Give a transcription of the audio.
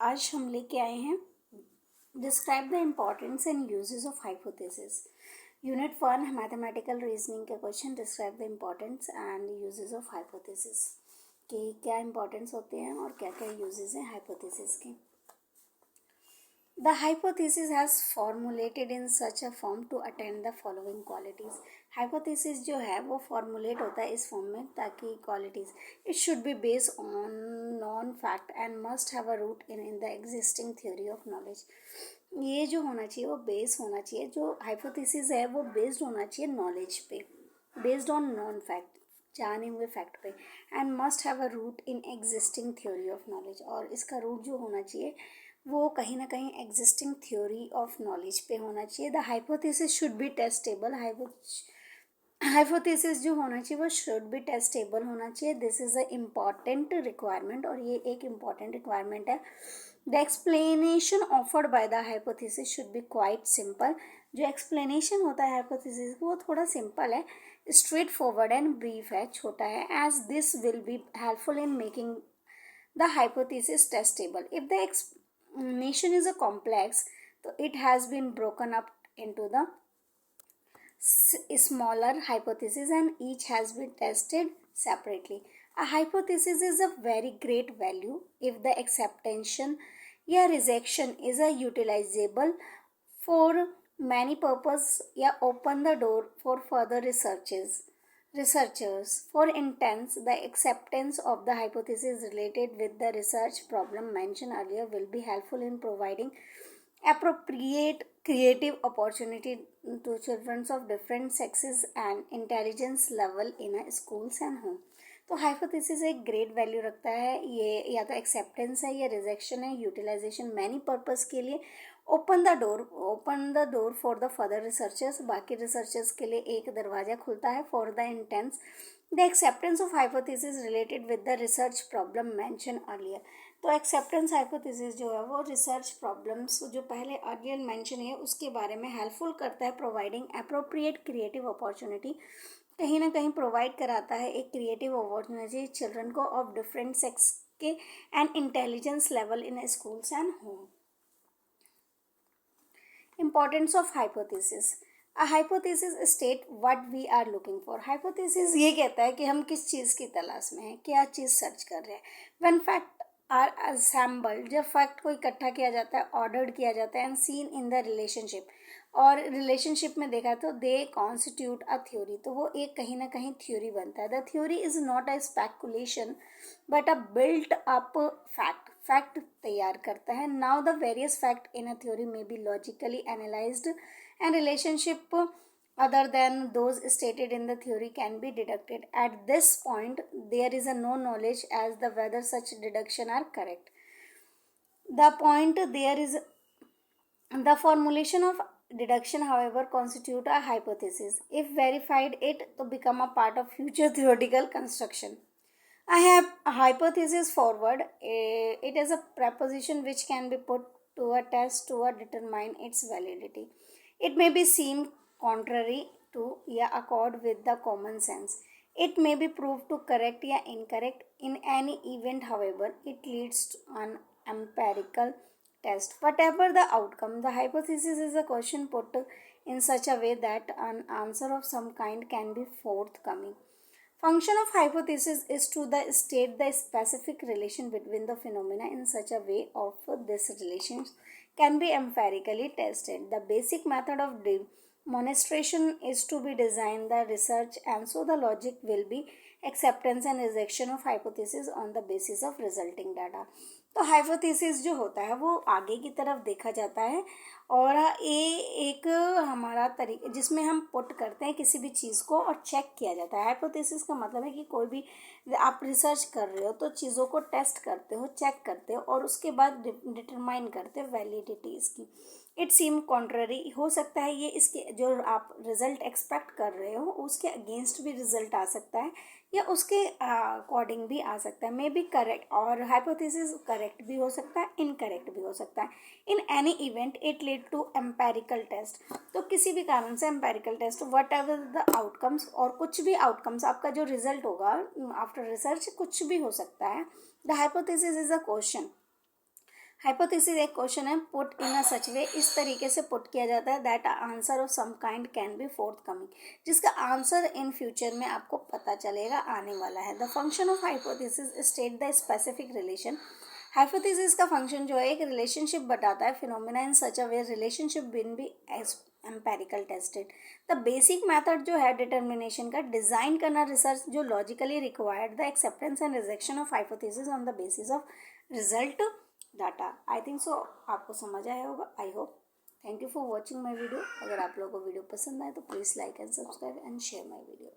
आज हम लेके आए हैं describe the importance and uses of hypothesis. Unit 1 mathematical reasoning के question. Describe the importance and uses of hypothesis, कि क्या इम्पोर्टेंस होते हैं और क्या क्या यूजेस हैं हाइपोथेसिस के। The hypothesis has formulated in such a form to attain the following qualities. Hypothesis जो है वो formulate होता है इस form में ताकि qualities. It should be based on known fact and must have a root in the existing theory of knowledge. ये जो होना चाहिए वो base होना चाहिए, जो hypothesis है वो based होना चाहिए knowledge पे, based on known fact, जाने हुए फैक्ट पे, and must have a root in existing theory of knowledge, और इसका रूट जो होना चाहिए वो कहीं ना कहीं एग्जिस्टिंग थ्योरी ऑफ नॉलेज पे होना चाहिए। The hypothesis should be testable. Hypothesis जो होना चाहिए वो शुड बी टेस्टेबल होना चाहिए। This is a important requirement, और ये एक इम्पॉर्टेंट रिक्वायरमेंट है। The explanation offered by the hypothesis should be quite simple. जो एक्सप्लेनेशन होता है हाइपोथेसिस वो थोड़ा सिंपल है, स्ट्रेट फॉरवर्ड एंड ब्रीफ है, छोटा है, as this will be helpful in making the hypothesis testable. If the explanation is a complex, so it has been broken up into the smaller hypothesis and each has been tested separately. A hypothesis is a very great value if the acceptation या rejection is a utilizable for many purpose या open the door for further researchers. For instance, the acceptance of the hypothesis related with the research problem mentioned earlier will be helpful in providing appropriate creative opportunity to children of different sexes and intelligence level in a schools and home. तो hypothesis एक great value रखता है, ये या तो acceptance है या rejection है, यूटिलाइजेशन मैनी पर्पस के लिए, open the door for the further researchers, बाकी रिसर्चर्स के लिए एक दरवाज़ा खुलता है। For the intense the acceptance of hypothesis related with the research problem mention earlier. तो एक्सेप्टेंस हाइपोथेसिस जो है वो रिसर्च प्रॉब्लम्स जो पहले अर्लियर मेंशन है उसके बारे में हेल्पफुल करता है, प्रोवाइडिंग अप्रोप्रिएट क्रिएटिव अपॉर्चुनिटी, कहीं ना कहीं प्रोवाइड कराता है एक क्रिएटिव अपॉर्चुनिटी चिल्ड्रन को ऑफ डिफरेंट सेक्स के and intelligence level in schools and home. Importance of hypothesis. A hypothesis state what we are looking for. Hypothesis ये कहता है कि हम किस चीज़ की तलाश में हैं, क्या चीज़ सर्च कर रहे हैं। When fact are assembled, जब फैक्ट को इकट्ठा किया जाता है, ऑर्डर्ड किया जाता है, and seen in the relationship, और रिलेशनशिप में देखा तो दे कॉन्स्टिट्यूट अ थ्योरी, तो वो एक कहीं ना कहीं थ्योरी बनता है। The theory is not a speculation but a built up fact, fact तैयार करता है। Now the various fact in a theory में be logically analysed and relationship other than those stated in the theory can be deducted. At this point there is a no knowledge as the whether such deduction are correct. The point there is the formulation of deduction however constitute a hypothesis. If verified it to become a part of future theoretical construction. I have a hypothesis forward. It is a proposition which can be put to a test to determine its validity. It may be seen contrary to या accord with the common sense. It may be proved to correct या incorrect. In any event, however, it leads to an empirical test. Whatever the outcome, the hypothesis is a question put in such a way that an answer of some kind can be forthcoming. Function of hypothesis is to state the specific relation between the phenomena in such a way of this relations can be empirically tested. The basic method of demonstration is to be designed the research, and so the logic will be acceptance and rejection of hypothesis on the basis of resulting data. तो hypothesis जो होता है वो आगे की तरफ देखा जाता है, और ये एक हमारा तरीका जिसमें हम पुट करते हैं किसी भी चीज़ को और चेक किया जाता है। हाइपोथेसिस का मतलब है कि कोई भी आप रिसर्च कर रहे हो तो चीज़ों को टेस्ट करते हो, चेक करते हो, और उसके बाद डिटरमाइन करते हो वैलिडिटी इसकी। इट सीम कॉन्ट्ररी, हो सकता है ये इसके जो आप रिजल्ट एक्सपेक्ट कर रहे हो उसके अगेंस्ट भी रिजल्ट आ सकता है या उसके अकॉर्डिंग भी आ सकता है। मे बी करेक्ट, और हाइपोथेसिस करेक्ट भी हो सकता है, इनकरेक्ट भी हो सकता है। In any event it lead to empirical test, तो किसी भी कारण से empirical test whatever the outcomes, और कुछ भी आउटकम्स आपका जो रिजल्ट होगा आफ्टर रिसर्च कुछ भी हो सकता है। The hypothesis is a question hypothesis एक क्वेश्चन है put in a such way, इस तरीके से पुट किया जाता है that answer of some kind can be forth coming, जिसका आंसर इन फ्यूचर में आपको पता चलेगा, आने वाला है। The function of hypothesis state the specific relation. Hypothesis का फंक्शन जो है एक रिलेशनशिप बताता है, phenomena in such a way relationship been B empirical tested. The basic method जो है डिटर्मिनेशन का, डिजाइन करना रिसर्च जो logically required, the acceptance and rejection of hypothesis on the basis of result data. I think so आपको समझ आया होगा, I hope. Thank you for watching my video. अगर आप लोगों को वीडियो पसंद आए तो please like and subscribe and share my video.